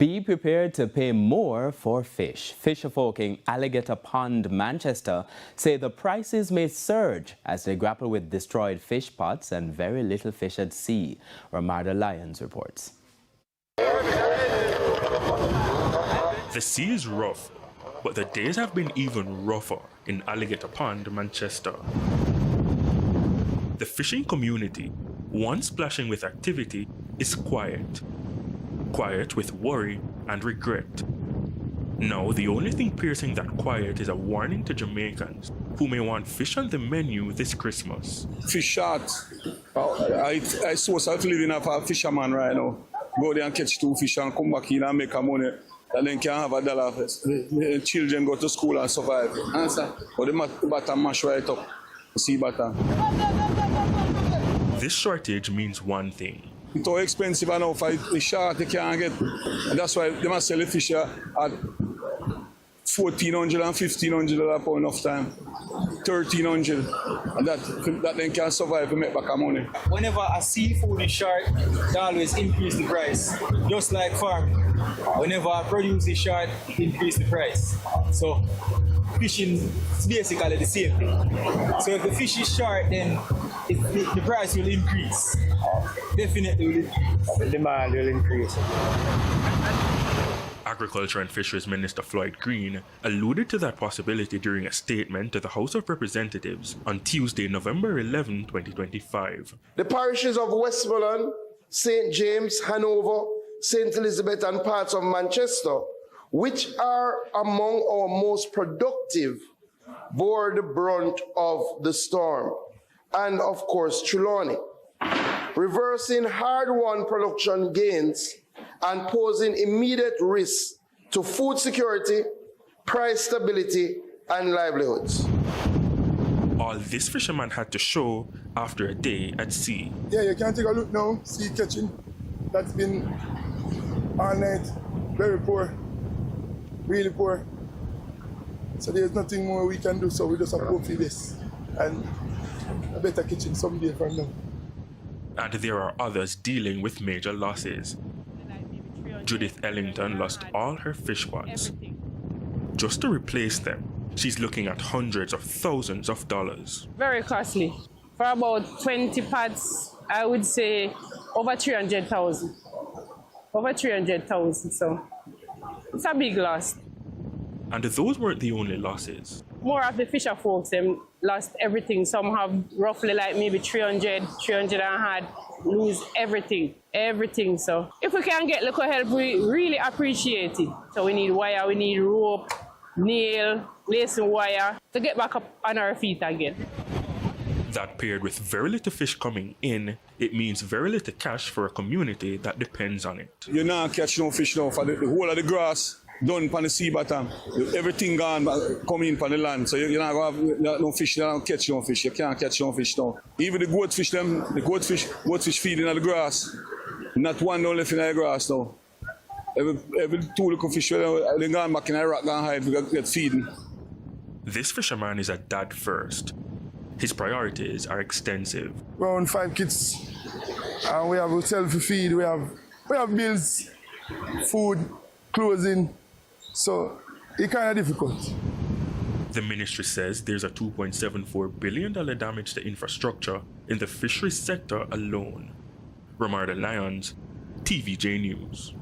Be prepared to pay more for fish. Fisherfolk in Alligator Pond, Manchester say the prices may surge as they grapple with destroyed fish pots and very little fish at sea. Ramada Lyons reports. The sea is rough, but the days have been even rougher in Alligator Pond, Manchester. The fishing community, once splashing with activity, is quiet. Quiet with worry and regret. Now, the only thing piercing that quiet is a warning to Jamaicans who may want fish on the menu this Christmas. Fish short. I source of living of a fisherman right now. Go there and catch 2 fish and come back here and make a money. And then can have $1. The children go to school and survive. Answer. But the bottom mash right up. See bottom. This shortage means one thing. It's so expensive enough for the short you can't get. And that's why they must sell the fish at $1,400 and $1,500 per enough time. $1,300. And that then can survive and make back our money. Whenever a seafood is short, they always increase the price. Just like farming. Whenever a produce is short, it increase the price. So fishing is basically the same thing. So if the fish is short, then the price will increase. Definitely will increase. The demand will increase. Agriculture and Fisheries Minister Floyd Green alluded to that possibility during a statement to the House of Representatives on Tuesday, November 11, 2025. The parishes of Westmoreland, St. James, Hanover, St. Elizabeth and parts of Manchester, which are among our most productive, bore the brunt of the storm. And of course, Trelawney, reversing hard-won production gains and posing immediate risks to food security, price stability, and livelihoods. All this fisherman had to show after a day at sea. Yeah, you can take a look now, sea catching. That's been all night, very poor, really poor. So there's nothing more we can do, so we just have to hope for this. And a better kitchen someday from now. And there are others dealing with major losses. Judith Ellington lost all her fish pots. Just to replace them, she's looking at hundreds of thousands of dollars. Very costly. For about 20 pots, I would say over 300,000. Over 300,000, so it's a big loss. And those weren't the only losses. More of the fisher folks, them lost everything. Some have roughly like maybe 300 and had lose everything. So if we can get local help, we really appreciate it. So we need wire, we need rope, nail, lacing wire to get back up on our feet again. That paired with very little fish coming in, it means very little cash for a community that depends on it. You not catch no fish now for the whole of the grass. Done on the sea bottom. Everything gone coming in from the land. So you're not going to have no fish, you don't catch no fish. You can't catch no fish now. Even the goatfish, the goatfish feeding on the grass. Not one don't left in the grass now. Every 2 little fish, they gone back in the rock, gone hide, we get feeding. This fisherman is a dad first. His priorities are extensive. Around 5 kids. And we have hotel to feed, we have bills, food, clothing. So it's kind of difficult. The ministry says there's a $2.74 billion damage to infrastructure in the fisheries sector alone. Ramada Lyons, TVJ News.